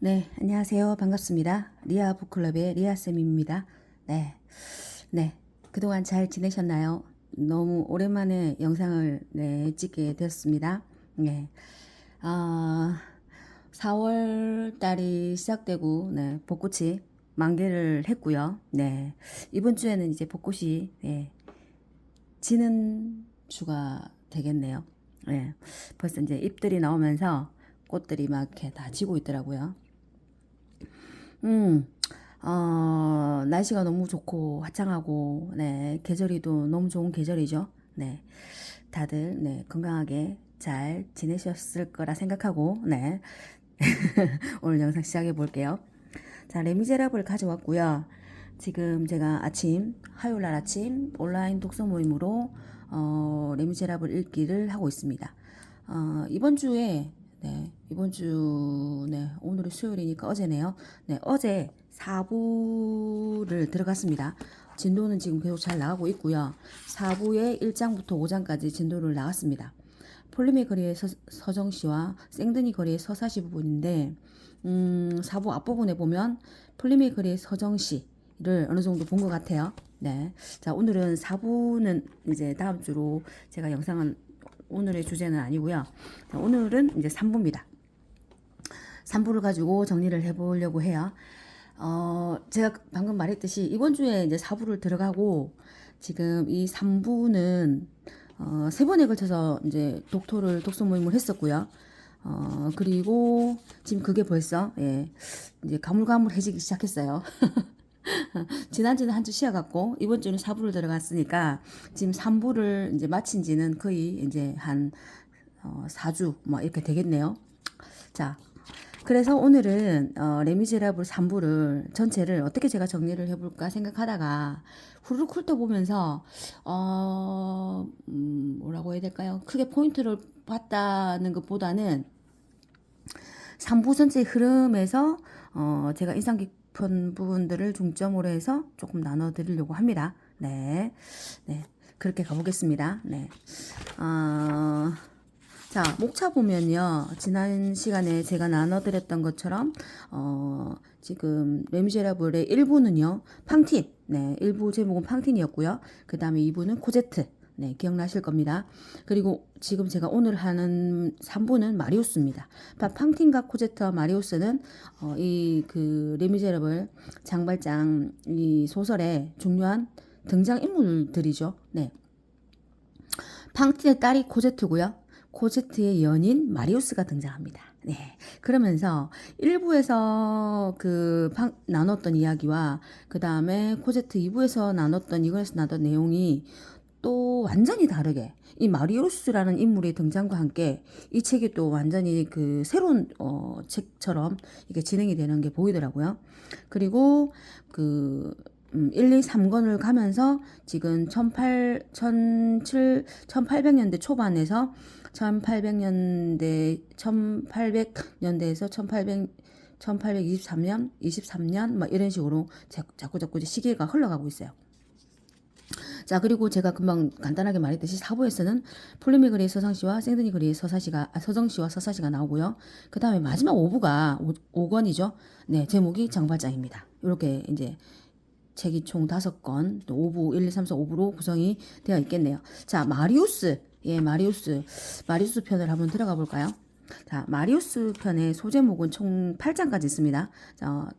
네, 안녕하세요. 반갑습니다. 리아 북클럽의 리아쌤입니다. 네, 네. 그동안 잘 지내셨나요? 너무 오랜만에 영상을 찍게 되었습니다. 네. 아, 4월 달이 시작되고, 벚꽃이 만개를 했고요. 네. 이번 주에는 이제 벚꽃이, 지는 주가 되겠네요. 네. 벌써 이제 잎들이 나오면서 꽃들이 막 이렇게 다 지고 있더라고요. 음, 날씨가 너무 좋고 화창하고, 네, 계절이 또 너무 좋은 계절이죠. 네, 다들, 건강하게 잘 지내셨을 거라 생각하고, 네, 오늘 영상 시작해 볼게요. 자, 레미제라블 가져왔고요. 지금 제가 화요일 날 아침 온라인 독서 모임으로, 레미제라블 읽기를 하고 있습니다. 이번 주에 이번 주, 오늘이 수요일이니까 어제네요. 네, 어제 4부를 들어갔습니다. 진도는 지금 계속 잘 나가고 있고요. 4부의 1장부터 5장까지 진도를 나갔습니다. 폴리메 거리의 서정시와 생드니 거리의 서사시 부분인데, 4부 앞부분에 보면 폴리메 거리의 서정시를 어느 정도 본 것 같아요. 네. 자, 오늘은 4부는 이제 다음 주로 제가 영상은 오늘의 주제는 아니고요. 자, 오늘은 이제 3부입니다. 3부를 가지고 정리를 해보려고 해요. 제가 방금 말했듯이 이번 주에 이제 4부를 들어가고 지금 이 3부는 3번에 걸쳐서 이제 독서 모임을 했었고요. 그리고 지금 그게 벌써 이제 가물가물해지기 시작했어요. 지난주는 한 주 쉬어갔고 이번 주는 4부를 들어갔으니까 지금 3부를 이제 마친 지는 거의 이제 한 4주 뭐 이렇게 되겠네요. 자, 그래서 오늘은 레미제라블 3부를 전체를 어떻게 제가 정리를 해볼까 생각하다가 후루룩 훑어보면서 뭐라고 해야 될까요? 크게 포인트를 봤다는 것보다는 3부 전체 흐름에서 제가 인상 깊은 부분들을 중점으로 해서 조금 나눠드리려고 합니다. 네, 네, 그렇게 가보겠습니다. 네. 자, 목차 보면요. 지난 시간에 제가 나눠드렸던 것처럼, 지금, 레미제라블의 1부는요, 팡틴. 네, 1부 제목은 팡틴이었고요. 그 다음에 2부는 코제트. 네, 기억나실 겁니다. 그리고 지금 제가 오늘 하는 3부는 마리우스입니다. 팡틴과 코제트와 마리우스는, 레미제라블 장발장 이 소설의 중요한 등장인물들이죠. 네. 팡틴의 딸이 코제트고요. 코제트의 연인 마리우스가 등장합니다. 네. 그러면서 1부에서 나눴던 이야기와 그 다음에 코제트 2부에서 나눴던 이거에서 나눴던 내용이 또 완전히 다르게 이 마리우스라는 인물의 등장과 함께 이 책이 또 완전히 그 새로운 책처럼 이게 진행이 되는 게 보이더라고요. 그리고 1, 2, 3권을 가면서 지금 1800년대 초반에서 1800년대에서 1823년, 23년, 막 이런 식으로 자꾸 이제 시기가 흘러가고 있어요. 자, 그리고 제가 금방 간단하게 말했듯이 4부에서는 폴리메 그리의 서상시와 생드니 그리의 서정시와 서사시가 나오고요. 그 다음에 마지막 5부가 5권이죠. 네, 제목이 장발장입니다. 이렇게 이제 책이 총 5권, 또 5부, 1, 2, 3, 4, 5부로 구성이 되어 있겠네요. 자, 마리우스. 예, 마리우스 편을 한번 들어가 볼까요? 자, 마리우스 편의 소제목은 총 8장까지 있습니다. 자,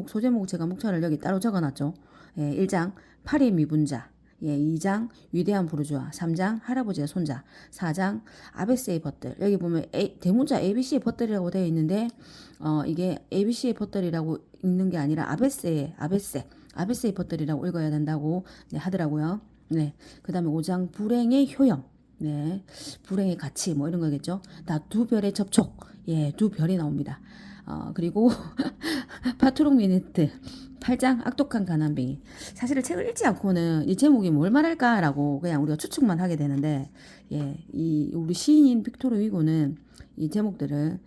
소제목 제가 목차를 여기 따로 적어 놨죠. 예, 1장, 파리의 미분자. 예, 2장, 위대한 부르주아. 3장, 할아버지의 손자. 4장, 아베스의 벗들. 여기 보면 대문자 ABC의 벗들이라고 되어 있는데, 이게 ABC의 벗들이라고 읽는 게 아니라 아베스의 벗들이라고 읽어야 된다고 하더라고요. 네. 그 다음에 5장, 불행의 효영. 네. 불행의 가치, 뭐 이런 거겠죠. 다 두 별의 접촉. 예, 두 별이 나옵니다. 그리고 파트록 미니트 8장 악독한 가난뱅이. 사실은 책을 읽지 않고는 이 제목이 뭘 말할까라고 그냥 우리가 추측만 하게 되는데, 예, 우리 시인인 빅토르 위고는 이 제목들을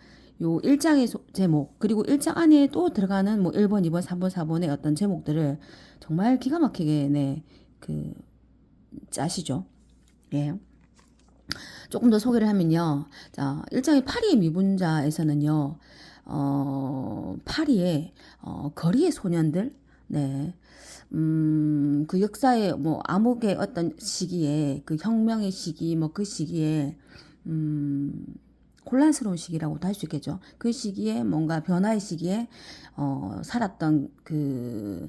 요 1장의 제목, 그리고 1장 안에 또 들어가는 뭐 1번, 2번, 3번, 4번의 어떤 제목들을 정말 기가 막히게, 짜시죠. 예. 조금 더 소개를 하면요. 자, 1장의 파리의 미분자에서는요, 파리의 거리의 소년들, 네, 그 역사의 뭐 암흑의 어떤 시기에 그 혁명의 시기 뭐 그 시기에 혼란스러운 시기라고도 할 수 있겠죠. 그 시기에 뭔가 변화의 시기에 살았던 그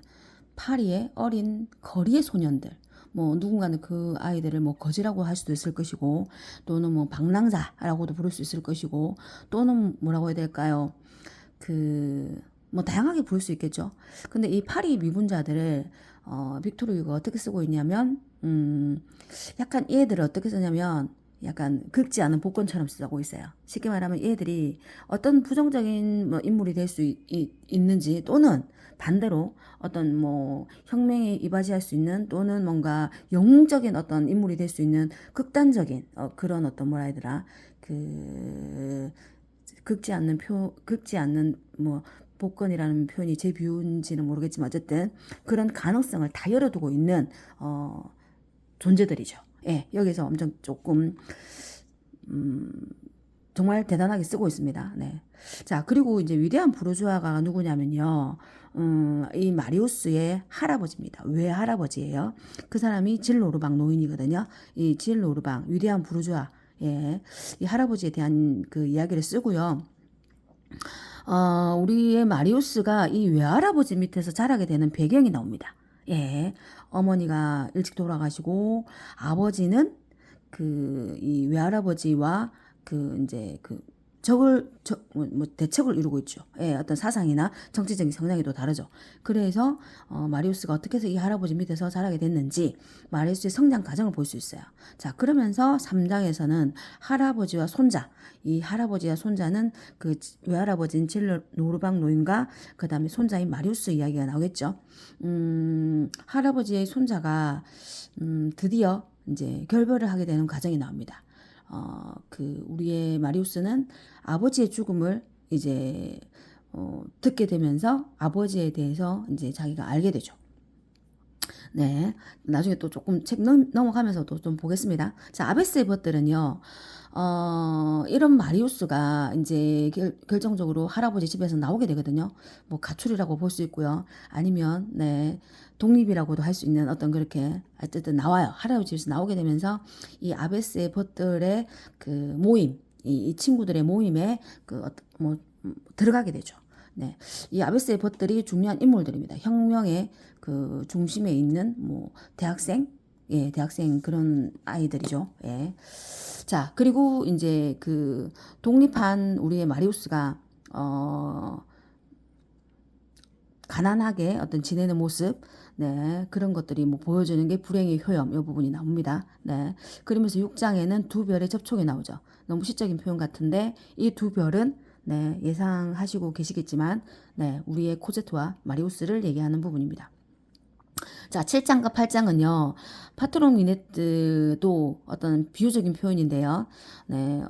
파리의 어린 거리의 소년들. 뭐 누군가는 그 아이들을 뭐 거지라고 할 수도 있을 것이고 또는 뭐 방랑자라고도 부를 수 있을 것이고 또는 뭐라고 해야 될까요? 그 뭐 다양하게 부를 수 있겠죠. 근데 이 파리 미분자들을 빅토르 유가 어떻게 쓰고 있냐면 약간 얘들을 어떻게 쓰냐면 약간 긁지 않은 복권처럼 쓰고 있어요. 쉽게 말하면 얘들이 어떤 부정적인 뭐 인물이 될 수 있는지 또는 반대로 어떤 뭐 혁명에 이바지할 수 있는 또는 뭔가 영웅적인 어떤 인물이 될 수 있는 극단적인 그런 어떤 뭐라 해야 되나 그 긁지 않는 뭐 복권이라는 표현이 제 비유인지는 모르겠지만 어쨌든 그런 가능성을 다 열어두고 있는 존재들이죠. 예, 여기서 엄청 조금 정말 대단하게 쓰고 있습니다. 네. 자, 그리고 이제 위대한 부르주아가 누구냐면요. 이 마리우스의 할아버지입니다. 왜 할아버지예요? 그 사람이 질 노르방 노인이거든요. 이 질 노르방 위대한 부르주아. 예. 이 할아버지에 대한 그 이야기를 쓰고요. 우리의 마리우스가 이 외할아버지 밑에서 자라게 되는 배경이 나옵니다. 예. 어머니가 일찍 돌아가시고 아버지는 이 외할아버지와 이제 뭐 대척을 이루고 있죠. 예, 어떤 사상이나 정치적인 성향이 또 다르죠. 그래서 마리우스가 어떻게 해서 이 할아버지 밑에서 자라게 됐는지 마리우스의 성장 과정을 볼 수 있어요. 자, 그러면서 3장에서는 할아버지와 손자, 이 할아버지와 손자는 그 외할아버지인 질 노르방 노인과 그 다음에 손자인 마리우스 이야기가 나오겠죠. 할아버지의 손자가 드디어 이제 결별을 하게 되는 과정이 나옵니다. 우리의 마리우스는 아버지의 죽음을 이제 듣게 되면서 아버지에 대해서 이제 자기가 알게 되죠. 네, 나중에 또 조금 책 넘어가면서도 좀 보겠습니다. 자, 아베스의 벗들은요, 이런 마리우스가 이제 결정적으로 할아버지 집에서 나오게 되거든요. 뭐 가출이라고 볼 수 있고요. 아니면 네 독립이라고도 할 수 있는 어떤 그렇게 어쨌든 나와요. 할아버지 집에서 나오게 되면서 이 아베스의 벗들의 그 모임, 이 친구들의 모임에 뭐 들어가게 되죠. 네, 이 아베스의 벗들이 중요한 인물들입니다. 혁명의 그 중심에 있는 뭐 대학생, 예, 대학생 그런 아이들이죠. 예. 자, 그리고 이제 그 독립한 우리의 마리우스가 가난하게 어떤 지내는 모습, 네, 그런 것들이 뭐 보여주는 게 불행의 효염, 이 부분이 나옵니다. 네. 그러면서 6장에는 두 별의 접촉이 나오죠. 너무 시적인 표현 같은데 이 두 별은 네, 예상하시고 계시겠지만 네, 우리의 코제트와 마리우스를 얘기하는 부분입니다. 자, 7장과 8장은요, 파트론 미네트도 어떤 비유적인 표현인데요. 네,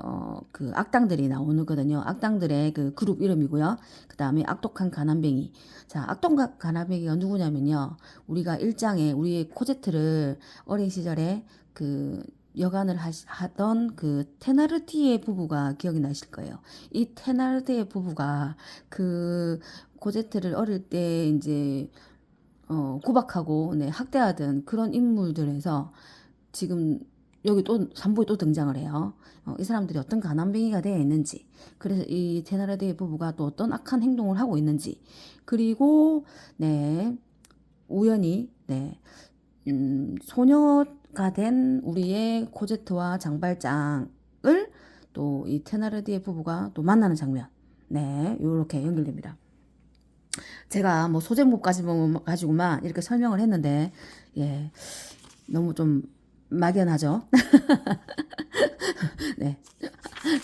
그 악당들이 나오거든요. 악당들의 그 그룹 이름이고요. 그 다음에 악독한 가난뱅이. 자, 악독한 가난뱅이가 누구냐면요. 우리가 1장에 우리의 코제트를 어린 시절에 그 여간을 하던 그 테나르티에 부부가 기억이 나실 거예요. 이 테나르티에 부부가 그 코제트를 어릴 때 이제 구박하고 네, 학대하던 그런 인물들에서 지금 여기 또 3부에 또 등장을 해요. 이 사람들이 어떤 가난뱅이가 되어 있는지, 그래서 이 테나르디의 부부가 또 어떤 악한 행동을 하고 있는지, 그리고 네, 우연히 네, 소녀가 된 우리의 코제트와 장발장을 또 이 테나르디의 부부가 또 만나는 장면, 네, 요렇게 연결됩니다. 제가 뭐 소제목까지 가지고만 이렇게 설명을 했는데, 예, 너무 좀 막연하죠? 네.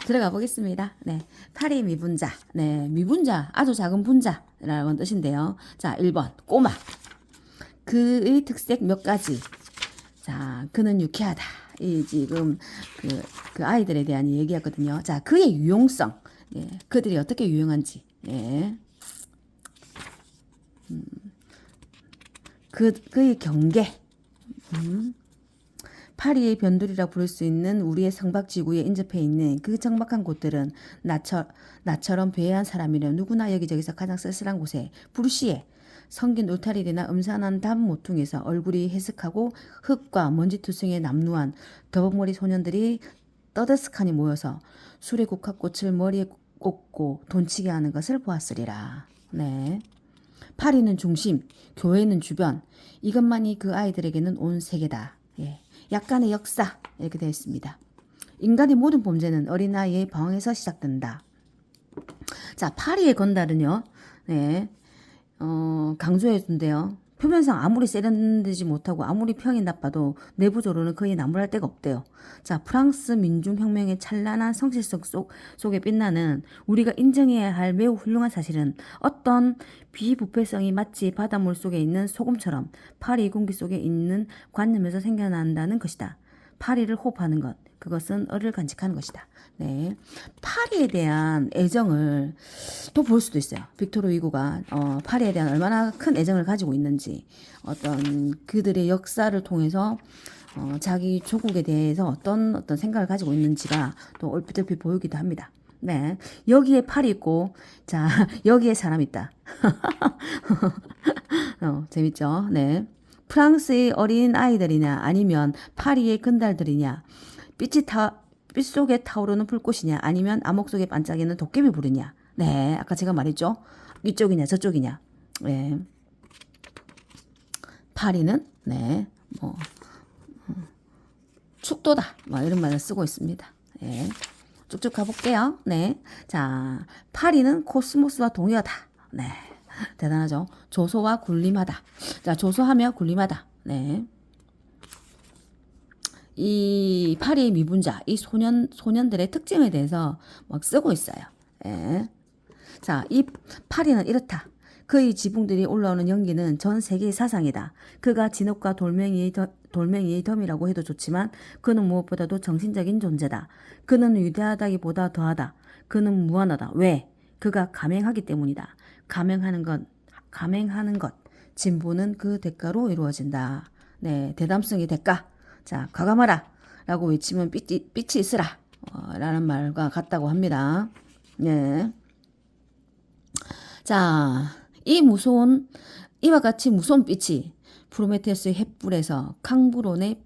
들어가 보겠습니다. 네. 파리 미분자. 네. 미분자. 아주 작은 분자라는 뜻인데요. 자, 1번. 꼬마. 그의 특색 몇 가지. 자, 그는 유쾌하다. 이 지금 그 아이들에 대한 얘기였거든요. 자, 그의 유용성. 예. 그들이 어떻게 유용한지. 예. 그의 경계. 파리의 변두리라 부를 수 있는 우리의 성박지구에 인접해 있는 그 적막한 곳들은 나처럼 배회한 사람이려 누구나 여기저기서 가장 쓸쓸한 곳에 부르시에 성긴 울타리나 음산한 담 모퉁이에서 얼굴이 해석하고 흙과 먼지투성이에 남루한 더벅머리 소년들이 떠들썩하니 모여서 술의 국화꽃을 머리에 꽂고 돈치게 하는 것을 보았으리라. 네. 파리는 중심, 교회는 주변. 이것만이 그 아이들에게는 온 세계다. 예. 약간의 역사 이렇게 되어 있습니다. 인간의 모든 범죄는 어린아이의 방황에서 시작된다. 자, 파리의 건달은요. 네. 강조해 준대요. 표면상 아무리 세련되지 못하고 아무리 평이 나빠도 내부적으로는 거의 나무랄 데가 없대요. 자, 프랑스 민중혁명의 찬란한 성실성 속에 빛나는 우리가 인정해야 할 매우 훌륭한 사실은 어떤 비부패성이 마치 바닷물 속에 있는 소금처럼 파리 공기 속에 있는 관념에서 생겨난다는 것이다. 파리를 호흡하는 것, 그것은 어를 간직하는 것이다. 네, 파리에 대한 애정을 또 볼 수도 있어요. 빅토르 위고가 파리에 대한 얼마나 큰 애정을 가지고 있는지, 어떤 그들의 역사를 통해서 자기 조국에 대해서 어떤 생각을 가지고 있는지가 또 얼핏얼핏 보이기도 합니다. 네, 여기에 팔이 있고, 자, 여기에 사람 있다. 재밌죠? 네. 프랑스의 어린 아이들이냐, 아니면 파리의 근달들이냐, 빛 속에 타오르는 불꽃이냐, 아니면 암흑 속에 반짝이는 도깨비 부르냐. 네, 아까 제가 말했죠. 이쪽이냐, 저쪽이냐. 네. 파리는, 네, 뭐, 축도다. 뭐, 이런 말을 쓰고 있습니다. 네. 쭉쭉 가볼게요. 네. 자, 파리는 코스모스와 동요다. 네. 대단하죠. 조소와 군림하다. 자, 조소하며 군림하다. 네. 이 파리의 미분자, 이 소년들의 특징에 대해서 막 쓰고 있어요. 예. 자, 이 파리는 이렇다. 그의 지붕들이 올라오는 연기는 전 세계의 사상이다. 그가 진흙과 돌멩이의 덤이라고 해도 좋지만 그는 무엇보다도 정신적인 존재다. 그는 위대하다기보다 더하다. 그는 무한하다. 왜? 그가 감행하기 때문이다. 감행하는 것. 진보는 그 대가로 이루어진다. 네, 대담성의 대가. 자, 과감하라 라고 외치면 빛이 있으라 라는 말과 같다고 합니다. 네. 자, 이와 같이 무서운 빛이 프로메테우스의 횃불에서 캉브론의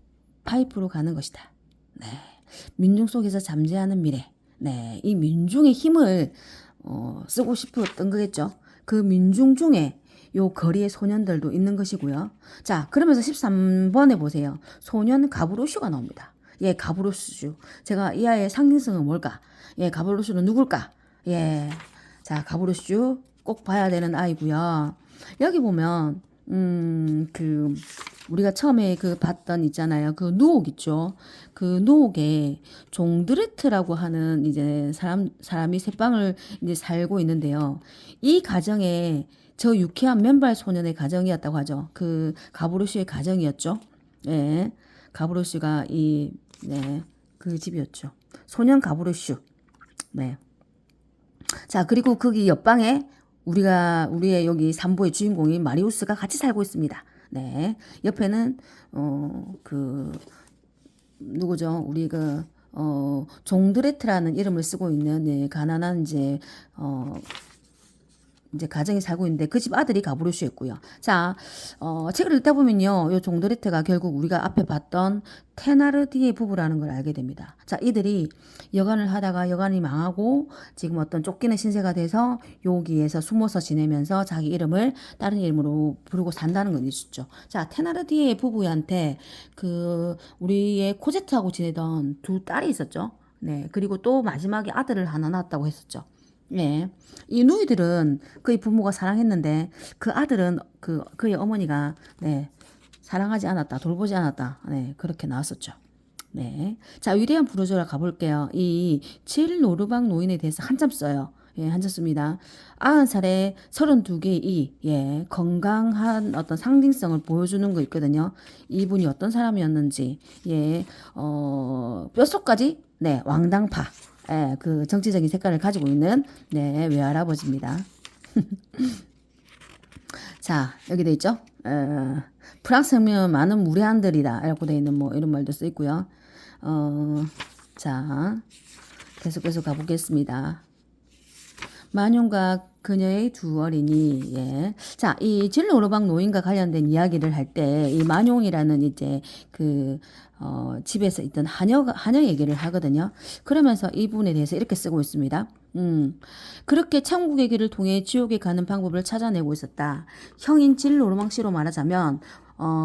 파이프로 가는 것이다. 네. 민중 속에서 잠재하는 미래. 네. 이 민중의 힘을 쓰고 싶었던 거겠죠. 그 민중 중에 요 거리의 소년들도 있는 것이고요. 자, 그러면서 13번에 보세요. 소년 가브로슈가 나옵니다. 예, 가브로슈. 제가 이 아이의 상징성은 뭘까? 예, 가브로슈는 누굴까? 예, 자, 가브로슈 꼭 봐야 되는 아이고요. 여기 보면 우리가 처음에 봤던 있잖아요. 그 누옥 있죠. 그 누옥에 종드레트라고 하는 이제 사람이 새방을 이제 살고 있는데요. 이 가정에 저 유쾌한 맨발 소년의 가정이었다고 하죠. 그 가브로슈의 가정이었죠. 예. 가브로슈가 네, 그 집이었죠. 소년 가브로슈. 네. 자, 그리고 거기 옆방에 우리의 여기 3부의 주인공인 마리우스가 같이 살고 있습니다. 네. 옆에는, 누구죠? 우리 종드레트라는 이름을 쓰고 있는, 네, 가난한 이제 가정이 살고 있는데 그 집 아들이 가브로슈였고요. 자, 책을 읽다 보면요, 요 종드레트가 결국 우리가 앞에 봤던 테나르디에 부부라는 걸 알게 됩니다. 자, 이들이 여관을 하다가 여관이 망하고 지금 어떤 쫓기는 신세가 돼서 여기에서 숨어서 지내면서 자기 이름을 다른 이름으로 부르고 산다는 건 있었죠. 자, 테나르디에 부부한테 우리의 코제트하고 지내던 두 딸이 있었죠. 네, 그리고 또 마지막에 아들을 하나 낳았다고 했었죠. 네. 이 누이들은 그의 부모가 사랑했는데 그 아들은 그의 어머니가 네, 사랑하지 않았다, 돌보지 않았다. 네, 그렇게 나왔었죠. 네. 자, 위대한 부르주아 가볼게요. 이 칠 노르방 노인에 대해서 한참 써요. 예, 한참 씁니다. 90살에 32개의 예, 건강한 어떤 상징성을 보여주는 거 있거든요. 이분이 어떤 사람이었는지, 예, 뼛속까지, 네, 왕당파. 예, 그 정치적인 색깔을 가지고 있는 네, 외할아버지입니다. 자, 여기 돼 있죠? 프랑스 혁명은 많은 무례한들이다 라고 되어 있는 뭐 이런 말도 쓰 있고요. 자, 계속해서 가보겠습니다. 만용과 그녀의 두 어린이. 예. 자, 이 진로 오르막 노인과 관련된 이야기를 할 때 이 만용이라는 이제 그 집에서 있던 하녀 얘기를 하거든요. 그러면서 이 부분에 대해서 이렇게 쓰고 있습니다. 그렇게 천국의 길을 통해 지옥에 가는 방법을 찾아내고 있었다. 형인 진로 오르막 씨로 말하자면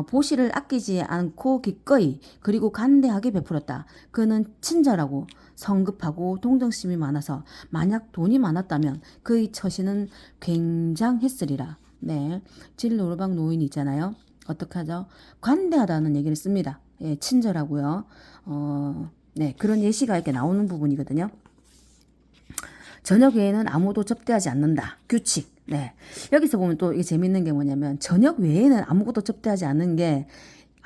보시를 아끼지 않고 기꺼이 그리고 간대하게 베풀었다. 그는 친절하고 성급하고 동정심이 많아서 만약 돈이 많았다면 그의 처신은 굉장했으리라. 네, 진로르방 노인 있잖아요. 어떻게 하죠? 관대하다는 얘기를 씁니다. 예, 친절하고요. 네, 그런 예시가 이렇게 나오는 부분이거든요. 저녁 외에는 아무도 접대하지 않는다. 규칙. 네. 여기서 보면 또 이게 재밌는 게 뭐냐면 저녁 외에는 아무것도 접대하지 않는 게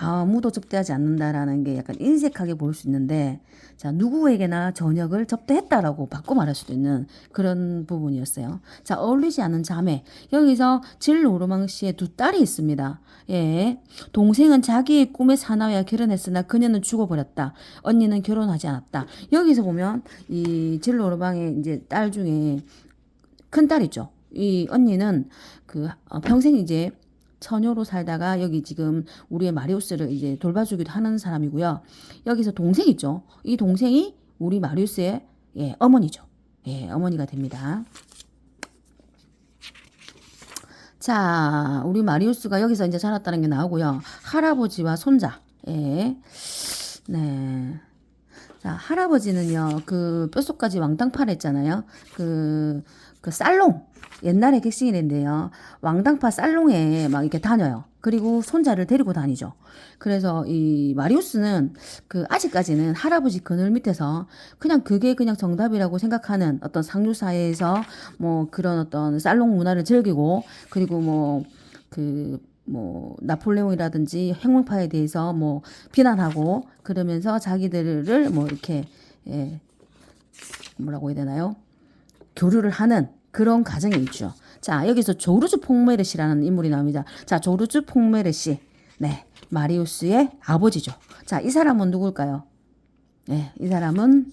아무도 접대하지 않는다라는 게 약간 인색하게 보일 수 있는데 자 누구에게나 저녁을 접대했다라고 바꿔 말할 수도 있는 그런 부분이었어요. 자 어울리지 않은 자매 여기서 질 오르망 씨의 두 딸이 있습니다. 예, 동생은 자기의 꿈의 사나이와 결혼했으나 그녀는 죽어버렸다. 언니는 결혼하지 않았다. 여기서 보면 이질 오르망의 이제 딸 중에 큰 딸이죠. 이 언니는 그 평생 이제 처녀로 살다가 여기 지금 우리의 마리우스를 이제 돌봐주기도 하는 사람이고요. 여기서 동생 있죠. 이 동생이 우리 마리우스의 예, 어머니죠. 예, 어머니가 됩니다. 자, 우리 마리우스가 여기서 이제 자랐다는 게 나오고요. 할아버지와 손자. 예. 네. 자, 할아버지는요, 그 뼛속까지 왕땅파를 했잖아요. 그 살롱. 옛날에 객실인데요. 왕당파 살롱에 막 이렇게 다녀요. 그리고 손자를 데리고 다니죠. 그래서 이 마리우스는 그 아직까지는 할아버지 그늘 밑에서 그냥 그게 그냥 정답이라고 생각하는 어떤 상류 사회에서 뭐 그런 어떤 살롱 문화를 즐기고 그리고 뭐 나폴레옹이라든지 혁명파에 대해서 뭐 비난하고 그러면서 자기들을 뭐 이렇게 예, 뭐라고 해야 되나요? 교류를 하는 그런 과정이 있죠. 자, 여기서 조르주 폭메르시라는 인물이 나옵니다. 자, 조르주 폭메르시. 네, 마리우스의 아버지죠. 자, 이 사람은 누굴까요? 네, 이 사람은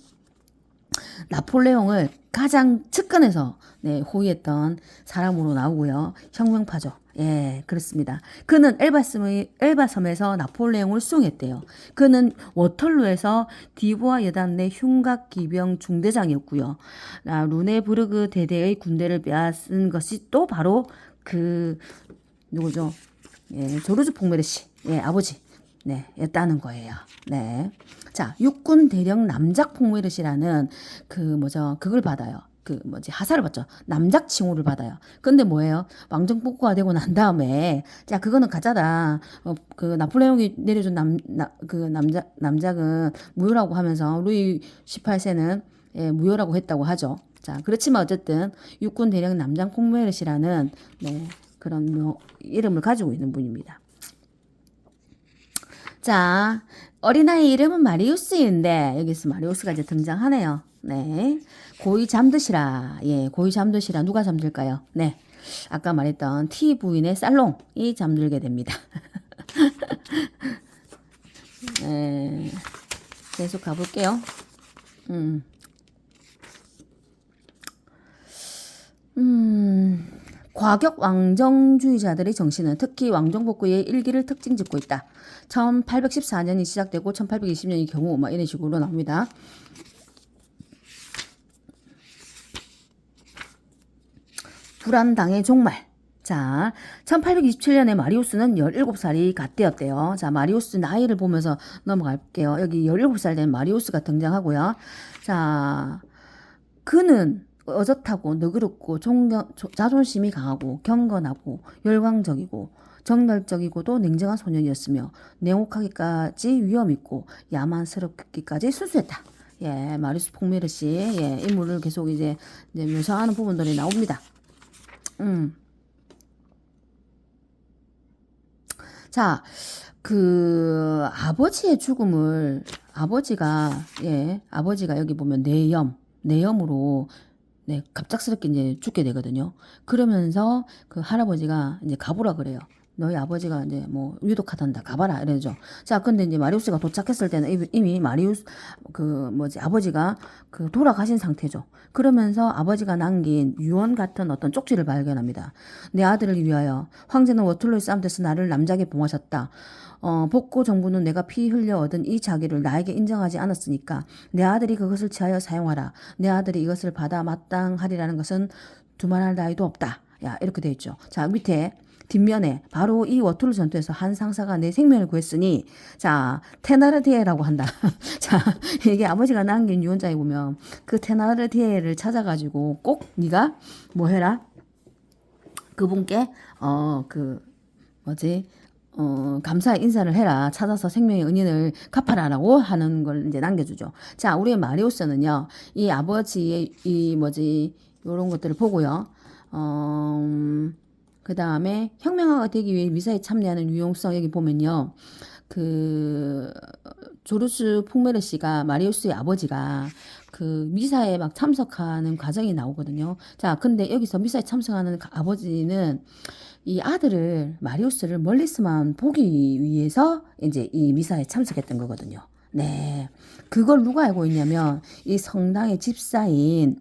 나폴레옹을 가장 측근에서 네, 호위했던 사람으로 나오고요. 혁명파죠. 예, 그렇습니다. 그는 엘바섬에서 나폴레옹을 수용했대요. 그는 워털루에서 디부아 여단 내 흉각 기병 중대장이었고요. 루네부르그 대대의 군대를 빼앗은 것이 또 바로 그 누구죠? 예, 조르주 폭메르시, 예, 아버지, 네, 였다는 거예요. 네. 자, 육군 대령 남작 폭메르시라는 그 뭐죠? 그걸 받아요. 그 뭐지 하사를 받죠. 남작 칭호를 받아요. 근데 뭐예요? 왕정 복구가 되고 난 다음에 자 그거는 가짜다. 그 나폴레옹이 내려준 그 남작은 무효라고 하면서 루이 18세는 예, 무효라고 했다고 하죠. 자 그렇지만 어쨌든 육군 대령 남작 폭메르시라는 네, 그런 뭐 이름을 가지고 있는 분입니다. 자, 어린아이 이름은 마리우스인데 여기서 마리우스가 이제 등장하네요. 네. 고이 잠드시라. 예, 고이 잠드시라. 누가 잠들까요? 네. 아까 말했던 T 부인의 살롱이 잠들게 됩니다. 네. 계속 가볼게요. 과격 왕정주의자들의 정신은 특히 왕정복구의 일기를 특징 짓고 있다. 1814년이 시작되고 1820년의 경우 막 이런 식으로 나옵니다. 불안당의 종말. 자, 1827년에 마리우스는 17살이 갓 되었대요. 자, 마리우스 나이를 보면서 넘어갈게요. 여기 17살 된 마리우스가 등장하고요. 자, 그는 어젓하고 너그럽고 자존심이 강하고 경건하고 열광적이고 정열적이고도 냉정한 소년이었으며 냉혹하기까지 위험있고 야만스럽기까지 순수했다. 예, 마리우스 폭메르시 예, 인물을 계속 이제 묘사하는 부분들이 나옵니다. 자, 그 아버지의 죽음을 아버지가 여기 보면 내염으로 네, 갑작스럽게 이제 죽게 되거든요. 그러면서 그 할아버지가 이제 가보라 그래요. 너희 아버지가 이제 뭐 위독하단다 가봐라 이러죠. 자, 근데 이제 마리우스가 도착했을 때는 이미 마리우스 그 뭐지 아버지가 그 돌아가신 상태죠. 그러면서 아버지가 남긴 유언 같은 어떤 쪽지를 발견합니다. 내 아들을 위하여 황제는 워틀로의 싸움에서 나를 남자에게 봉하셨다. 복고 정부는 내가 피 흘려 얻은 이 자기를 나에게 인정하지 않았으니까 내 아들이 그것을 취하여 사용하라. 내 아들이 이것을 받아 마땅하리라는 것은 두말할 나위도 없다. 야, 이렇게 돼 있죠. 자, 밑에 뒷면에 바로 이 워툴 전투에서 한 상사가 내 생명을 구했으니 자 테나르디에라고 한다. 자 이게 아버지가 남긴 유언장에 보면 그 테나르디에를 찾아가지고 꼭 네가 뭐 해라 그분께 그 뭐지 감사의 인사를 해라. 찾아서 생명의 은인을 갚아라라고 하는 걸 이제 남겨주죠. 자, 우리의 마리우스는요, 이 아버지의 이 뭐지, 요런 것들을 보고요, 그 다음에 혁명화가 되기 위해 미사에 참여하는 유용성 여기 보면요, 그 조르스 폭메르시가 마리우스의 아버지가 그 미사에 막 참석하는 과정이 나오거든요. 자, 근데 여기서 미사에 참석하는 아버지는 이 아들을 마리우스를 멀리서만 보기 위해서 이제 이 미사에 참석했던 거거든요. 네, 그걸 누가 알고 있냐면 이 성당의 집사인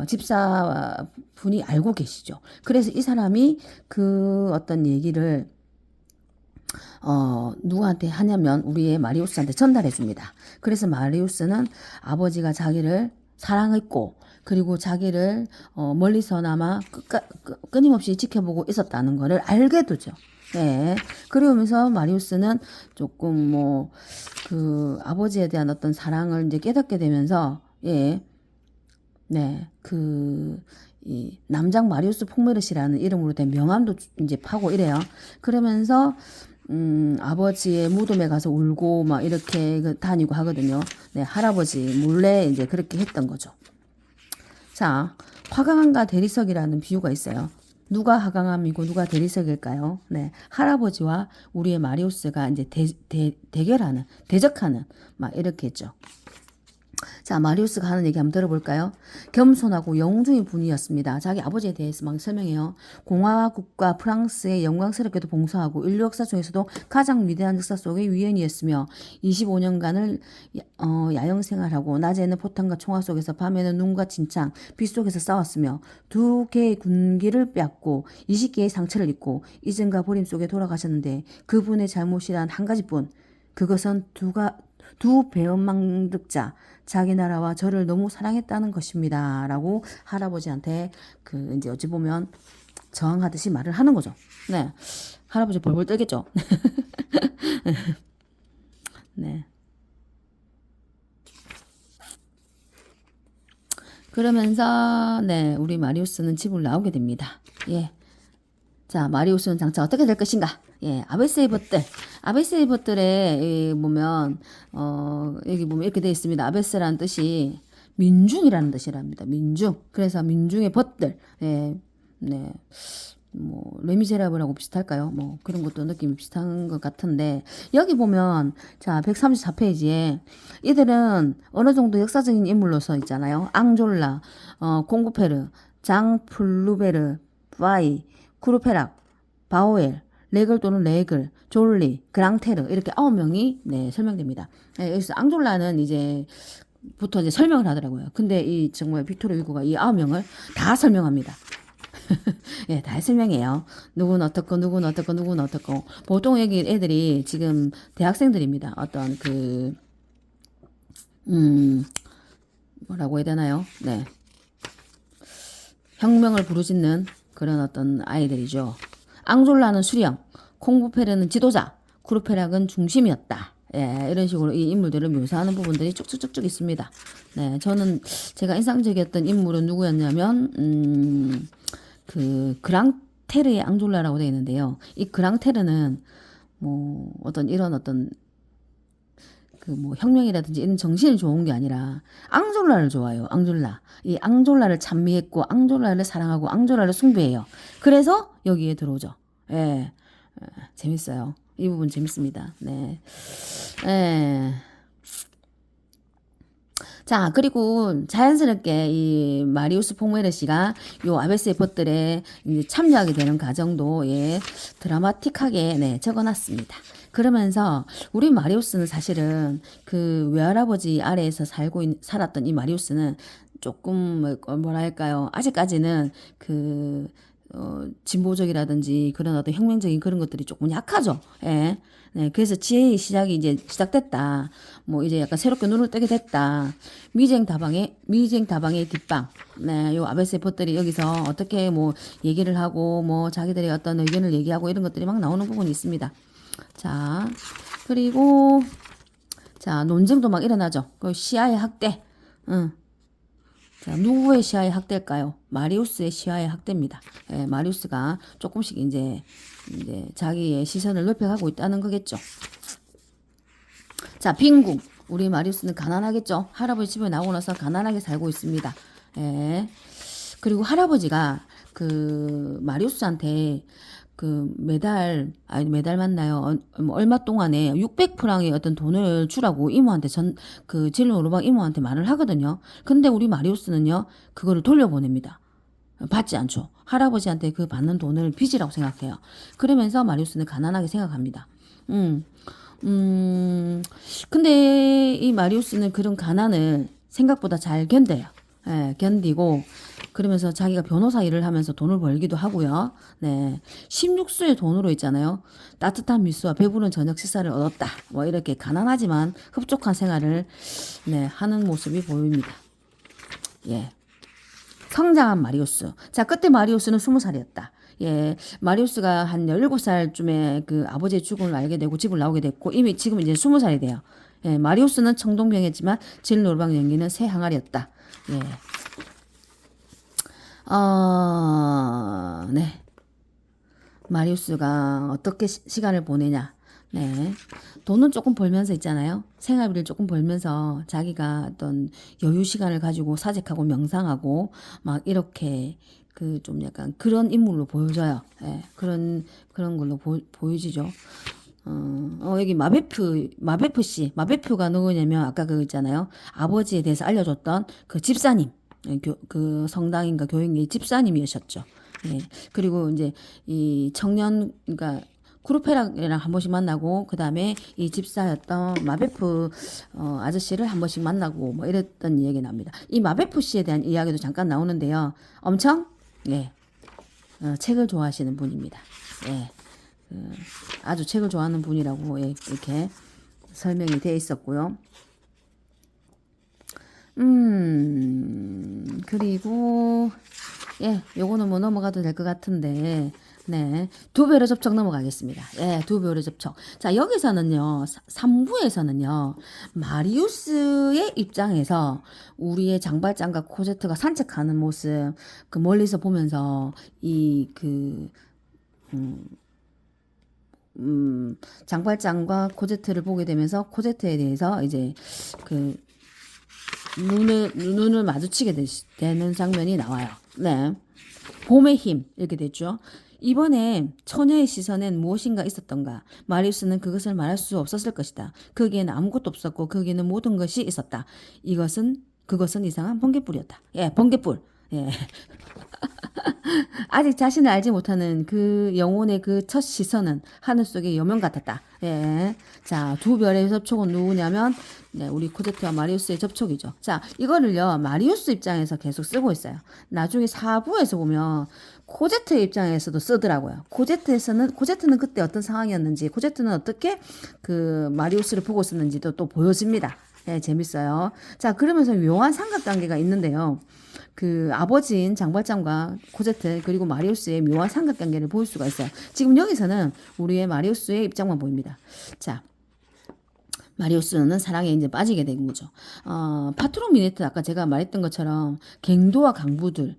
집사 분이 알고 계시죠. 그래서 이 사람이 그 어떤 얘기를 누구한테 하냐면 우리의 마리우스한테 전달해 줍니다. 그래서 마리우스는 아버지가 자기를 사랑했고 그리고 자기를 멀리서나마 끊임없이 지켜보고 있었다는 것을 알게 되죠. 네. 그러면서 마리우스는 조금 뭐 그 아버지에 대한 어떤 사랑을 이제 깨닫게 되면서 예. 네. 이 남장 마리우스 폭메르시라는 이름으로 된 명함도 이제 파고 이래요. 그러면서 아버지의 무덤에 가서 울고 막 이렇게 다니고 하거든요. 네, 할아버지 몰래 이제 그렇게 했던 거죠. 자, 화강암과 대리석이라는 비유가 있어요. 누가 화강암이고 누가 대리석일까요? 네, 할아버지와 우리의 마리우스가 이제 대결하는, 대적하는 막 이렇게 했죠. 자, 마리우스가 하는 얘기 한번 들어볼까요? 겸손하고 영웅적인 분이었습니다. 자기 아버지에 대해서 막 설명해요. 공화국과 프랑스의 영광스럽게도 봉사하고 인류 역사 중에서도 가장 위대한 역사 속의 위원이었으며 25년간을 야영 생활하고 낮에는 포탄과 총알 속에서 밤에는 눈과 진창, 빛 속에서 싸웠으며 2개의 군기를 빻고 20개의 상처를 입고 이전과 버림 속에 돌아가셨는데 그분의 잘못이란 한 가지뿐 그것은 두 배은망덕자 자기 나라와 저를 너무 사랑했다는 것입니다. 라고 할아버지한테 그 이제 어찌 보면 저항하듯이 말을 하는 거죠. 네. 할아버지 벌벌 떨겠죠. 네. 그러면서 네, 우리 마리우스는 집을 나오게 됩니다. 예. 자, 마리우스는 장차 어떻게 될 것인가? 예, 아베세이버들에 보면 여기 보면 이렇게 되어 있습니다. 아베스라는 뜻이 민중이라는 뜻이랍니다. 민중. 그래서 민중의 벗들. 예, 네. 뭐 레미제라블하고 비슷할까요? 뭐 그런 것도 느낌이 비슷한 것 같은데 여기 보면 자 134페이지에 이들은 어느 정도 역사적인 인물로서 있잖아요. 앙졸라, 공구페르, 장 플루베르, 파이, 쿠르페락, 바오엘, 레글 또는 레글, 졸리, 그랑테르 이렇게 9명이 네, 설명됩니다. 네, 여기서 앙졸라는 부터 이제 설명을 하더라고요. 근데 이 정말 빅토르 위고가 이 9명을 다 설명합니다. 예, 다 설명해요. 누구는 어떻고, 누구는 어떻고, 누구는 어떻고. 보통 여기 애들이 지금 대학생들입니다. 어떤 뭐라고 해야 되나요? 네. 혁명을 부르짖는 그런 어떤 아이들이죠. 앙졸라는 수령, 콩부페르는 지도자, 쿠르페락은 중심이었다. 예, 이런 식으로 이 인물들을 묘사하는 부분들이 쭉쭉쭉쭉 있습니다. 네, 저는 제가 인상적이었던 인물은 누구였냐면, 그 그랑테르의 앙졸라라고 되어 있는데요. 이 그랑테르는 뭐 이런 어떤 그 뭐 혁명이라든지 이런 정신이 좋은 게 아니라 앙졸라를 좋아해요. 앙졸라. 이 앙졸라를 찬미했고 앙졸라를 사랑하고 앙졸라를 숭배해요. 그래서 여기에 들어오죠. 예. 재밌어요. 이 부분 재밌습니다. 네. 예. 자, 그리고 자연스럽게 이 마리우스 폭메르시가 요 아베스의 벗들에 이제 참여하게 되는 과정도 예, 드라마틱하게 네, 적어놨습니다. 그러면서 우리 마리우스는 사실은 그 외할아버지 아래에서 살았던 이 마리우스는 조금 뭐랄까요? 아직까지는 그 진보적이라든지 그런 어떤 혁명적인 그런 것들이 조금 약하죠. 예. 네, 그래서 지혜의 시작이 이제 시작됐다. 뭐 이제 약간 새롭게 눈을 뜨게 됐다. 미쟁 다방의 뒷방. 네, 요 아베스의 벗들이 여기서 어떻게 뭐 얘기를 하고 뭐 자기들의 어떤 의견을 얘기하고 이런 것들이 막 나오는 부분이 있습니다. 자, 그리고 자 논쟁도 막 일어나죠. 그 시야의 학대. 응. 자, 누구의 시야의 학대일까요? 마리우스의 시야의 학대입니다. 예, 마리우스가 조금씩 이제 자기의 시선을 넓혀가고 있다는 거겠죠. 자, 빈궁. 우리 마리우스는 가난하겠죠. 할아버지 집에 나오고 나서 가난하게 살고 있습니다. 예. 그리고 할아버지가 그 마리우스한테 그 매달 맞나요? 뭐 얼마 동안에 600프랑의 어떤 돈을 주라고 이모한테 그 진로 로방 이모한테 말을 하거든요. 근데 우리 마리우스는요, 그거를 돌려보냅니다. 받지 않죠. 할아버지한테 그 받는 돈을 빚이라고 생각해요. 그러면서 마리우스는 가난하게 생각합니다. 음, 근데 이 마리우스는 그런 가난을 생각보다 잘 견뎌요. 예, 견디고 그러면서 자기가 변호사 일을 하면서 돈을 벌기도 하고요. 네. 16수의 돈으로 있잖아요. 따뜻한 미수와 배부른 저녁 식사를 얻었다. 뭐 이렇게 가난하지만 흡족한 생활을 네, 하는 모습이 보입니다. 예. 성장한 마리우스. 자, 그때 마리우스는 20살이었다. 예, 마리우스가 한 17살쯤에 그 아버지의 죽음을 알게 되고 집을 나오게 됐고 이미 지금 이제 20살이 돼요. 예, 마리우스는 청동병이었지만 질 노르방 연기는 새 항아리였다. 예. 네. 마리우스가 어떻게 시간을 보내냐. 네. 돈은 조금 벌면서 있잖아요. 생활비를 조금 벌면서 자기가 어떤 여유 시간을 가지고 사색하고 명상하고 막 이렇게 그 좀 약간 그런 인물로 보여져요. 예. 그런 걸로 보여지죠. 여기 마베프 씨. 마베프가 누구냐면 아까 그 있잖아요. 아버지에 대해서 알려줬던 그 집사님. 예, 그 성당인가 교인의 집사님이셨죠. 예. 그리고 이제 이 청년, 그러니까 쿠르페랑이랑 한 번씩 만나고 그 다음에 이 집사였던 마베프 아저씨를 한 번씩 만나고 뭐 이랬던 이야기 납니다. 이 마베프 씨에 대한 이야기도 잠깐 나오는데요. 엄청 예, 책을 좋아하시는 분입니다. 예, 아주 책을 좋아하는 분이라고 예, 이렇게 설명이 되어 있었고요. 그리고 예, 요거는 뭐 넘어가도 될 것 같은데, 네. 두 배로 접촉 넘어가겠습니다. 예, 두 배로 접촉. 자, 여기서는요, 3부에서는요, 마리우스의 입장에서 우리의 장발장과 코제트가 산책하는 모습, 그 멀리서 보면서 이, 장발장과 코제트를 보게 되면서 코제트에 대해서 이제 그 눈을 마주치게 되는 장면이 나와요. 네. 봄의 힘 이렇게 됐죠. 이번에 처녀의 시선엔 무엇인가 있었던가. 마리우스는 그것을 말할 수 없었을 것이다. 거기에는 아무것도 없었고 거기에는 모든 것이 있었다. 그것은 이상한 번개불이었다. 예, 번개불. 예. 아직 자신을 알지 못하는 그 영혼의 그 첫 시선은 하늘 속의 여명 같았다. 예. 자, 두 별의 접촉은 누구냐면, 네, 우리 코제트와 마리우스의 접촉이죠. 자, 이거를요, 마리우스 입장에서 계속 쓰고 있어요. 나중에 4부에서 보면, 코제트의 입장에서도 쓰더라고요. 코제트는 그때 어떤 상황이었는지, 코제트는 어떻게 그 마리우스를 보고 있었는지도 또 보여집니다. 예, 재밌어요. 자, 그러면서 묘한 삼각관계가 있는데요. 그 아버지인 장발장과 코제트 그리고 마리우스의 묘한 삼각관계를 볼 수가 있어요. 지금 여기서는 우리의 마리우스의 입장만 보입니다. 자, 마리우스는 사랑에 이제 빠지게 된 거죠. 파트론 미네트 아까 제가 말했던 것처럼 갱도와 강부들,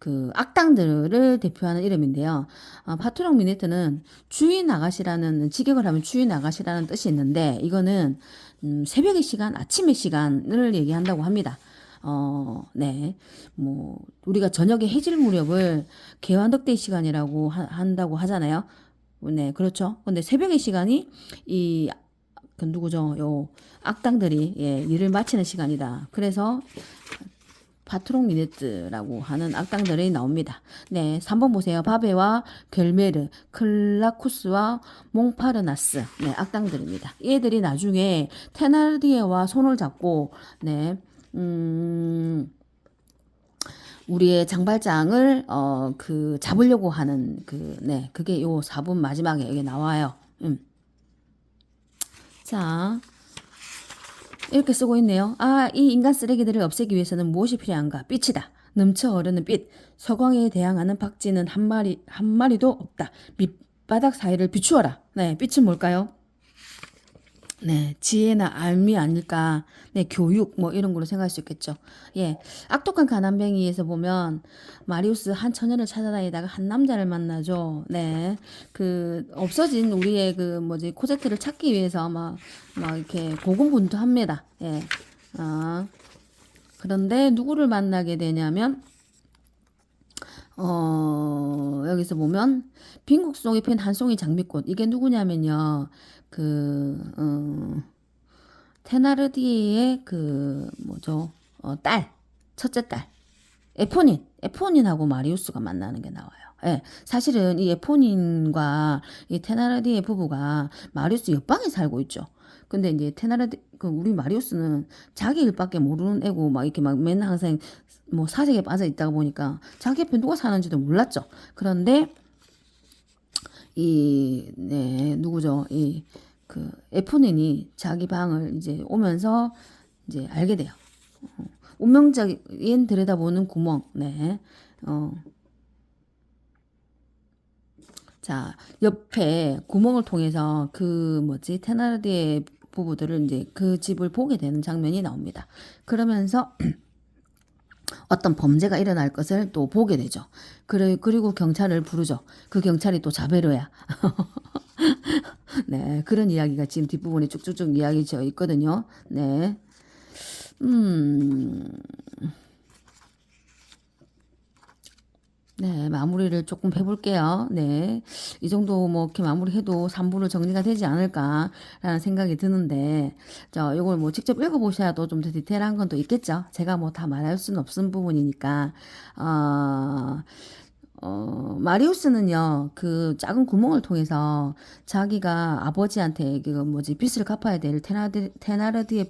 그 악당들을 대표하는 이름인데요. 파트론 미네트는 주인 아가씨라는 직역을 하면 주인 아가씨라는 뜻이 있는데 이거는 새벽의 시간, 아침의 시간을 얘기한다고 합니다. 네. 뭐, 우리가 저녁에 해질 무렵을 개완덕대의 시간이라고 한다고 하잖아요. 네, 그렇죠. 근데 새벽의 시간이 이 그 누구죠? 요 악당들이 예, 일을 마치는 시간이다. 그래서 파트롱 미네트라고 하는 악당들이 나옵니다. 네, 3번 보세요. 바베와 겔메르, 클라쿠스와 몽파르나스. 네, 악당들입니다. 얘들이 나중에 테나르디에와 손을 잡고 네, 우리의 장발장을 그 잡으려고 하는 그 네, 그게 요 4분 마지막에 여기 나와요. 자, 이렇게 쓰고 있네요. 아, 이 인간 쓰레기들을 없애기 위해서는 무엇이 필요한가? 빛이다. 넘쳐 흐르는 빛. 서광에 대항하는 박쥐는 한 마리도 없다. 밑바닥 사이를 비추어라. 네, 빛은 뭘까요? 네, 지혜나 알미 아닐까. 네, 교육 뭐 이런 걸로 생각할 수 있겠죠. 예, 악독한 가난뱅이에서 보면 마리우스 한 처녀를 찾아다니다가 한 남자를 만나죠. 네, 그 없어진 우리의 그 뭐지 코제트를 찾기 위해서 막 이렇게 고군분투합니다. 예, 아 그런데 누구를 만나게 되냐면 여기서 보면 빈국 속에 핀 한 송이 장미꽃 이게 누구냐면요. 그 테나르디에의 그 뭐죠? 첫째 딸 에포닌하고 마리우스가 만나는 게 나와요. 예, 사실은 이 에포닌과 이 테나르디에 부부가 마리우스 옆방에 살고 있죠. 근데 이제 그 우리 마리우스는 자기 일밖에 모르는 애고 막 이렇게 막 맨날 항상 뭐 사색에 빠져 있다가 보니까 자기 옆에 누가 사는지도 몰랐죠. 그런데 네, 누구죠? 그 에포닌이 자기 방을 이제 오면서 이제 알게 돼요. 운명적인 들여다보는 구멍. 네. 자, 옆에 구멍을 통해서 그 뭐지 테나르디의 부부들을 이제 그 집을 보게 되는 장면이 나옵니다. 그러면서 어떤 범죄가 일어날 것을 또 보게 되죠. 그리고 경찰을 부르죠. 그 경찰이 또 자베르야. 네, 그런 이야기가 지금 뒷부분에 쭉쭉쭉 이야기되어 있거든요. 네. 네, 마무리를 조금 해볼게요. 네. 이 정도 뭐 이렇게 마무리해도 3부로 정리가 되지 않을까라는 생각이 드는데, 요걸 뭐 직접 읽어보셔야 또 좀 더 디테일한 건 또 있겠죠. 제가 뭐 다 말할 수는 없은 부분이니까, 마리우스는요, 그 작은 구멍을 통해서 자기가 아버지한테 그 뭐지, 빚을 갚아야 될 테나르디의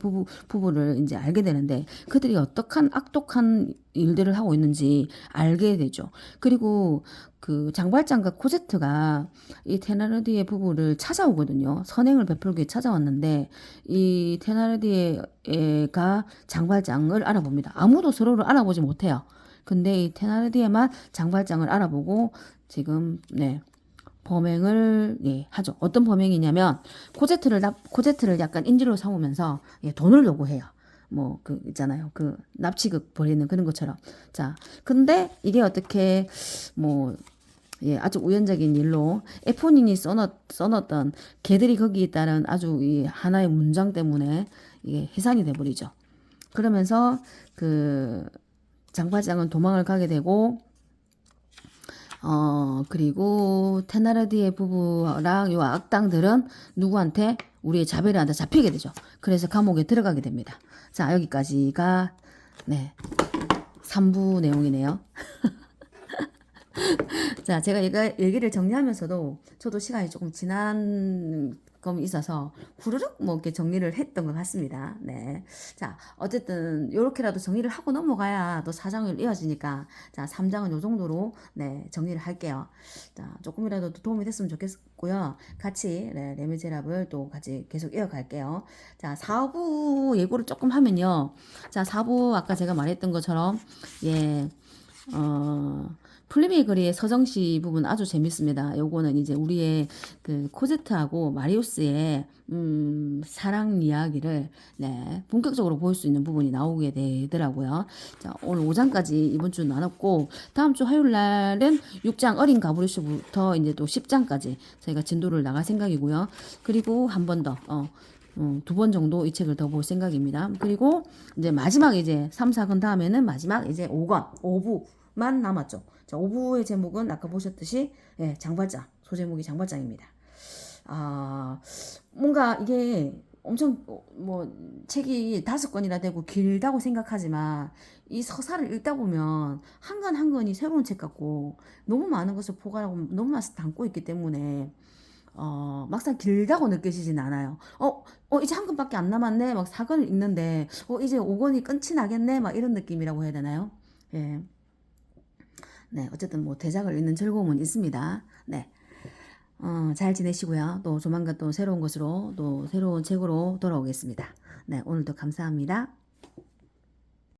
부부를 이제 알게 되는데, 그들이 어떡한 악독한 일들을 하고 있는지 알게 되죠. 그리고 그 장발장과 코제트가 이 테나르디의 부부를 찾아오거든요. 선행을 베풀기 위해 찾아왔는데, 이 테나르디에가 장발장을 알아봅니다. 아무도 서로를 알아보지 못해요. 근데 이 테나르디에만 장발장을 알아보고 지금 네 범행을 예 하죠. 어떤 범행이냐면 코제트를 약간 인질로 삼으면서 예, 돈을 요구해요. 뭐 그 있잖아요. 그 납치극 벌이는 그런 것처럼. 자, 근데 이게 어떻게 뭐 예, 아주 우연적인 일로 에포닌이 써놨던 개들이 거기에 따른 아주 이 하나의 문장 때문에 이게 해산이 돼버리죠. 그러면서 그 장발장은 도망을 가게 되고, 그리고 테나르디의 부부랑 요 악당들은 누구한테? 우리의 자베르한테 잡히게 되죠. 그래서 감옥에 들어가게 됩니다. 자, 여기까지가, 네, 3부 내용이네요. 자, 제가 얘기를 정리하면서도 저도 시간이 조금 지난 감이 있어서 후루룩 뭐 이렇게 정리를 했던 것 같습니다. 네. 자, 어쨌든 요렇게라도 정리를 하고 넘어가야 또 4장을 이어지니까 자, 3장은 요 정도로 네, 정리를 할게요. 자, 조금이라도 도움이 됐으면 좋겠고요. 같이 네, 레미제랍을 또 같이 계속 이어갈게요. 자, 4부 예고를 조금 하면요. 자, 4부 아까 제가 말했던 것처럼 예. 플리미의 거리의 서정시 부분 아주 재밌습니다. 요거는 이제 우리의 그 코제트하고 마리우스의 사랑 이야기를 네, 본격적으로 볼 수 있는 부분이 나오게 되더라고요. 자, 오늘 5장까지 이번 주 나눴고 다음 주 화요일 날은 6장 어린 가브리슈부터 이제 또 10장까지 저희가 진도를 나갈 생각이고요. 그리고 한 번 더 2번 정도 이 책을 더 볼 생각입니다. 그리고 이제 마지막 이제 3, 4권 다음에는 마지막 이제 5권, 5부만 남았죠. 자, 5부의 제목은 아까 보셨듯이 예, 장발장, 소제목이 장발장입니다. 뭔가 이게 엄청 뭐 책이 5권이나 되고 길다고 생각하지만 이 서사를 읽다 보면 한 권 한 권이 새로운 책 같고 너무 많은 것을 포괄하고 너무 많이 담고 있기 때문에 막상 길다고 느껴지진 않아요. 이제 한 권밖에 안 남았네. 막 4권을 읽는데 이제 5권이 끝이 나겠네. 막 이런 느낌이라고 해야 되나요? 예. 네, 어쨌든 뭐 대작을 읽는 즐거움은 있습니다. 네. 잘 지내시고요. 또 조만간 또 새로운 것으로 또 새로운 책으로 돌아오겠습니다. 네, 오늘도 감사합니다.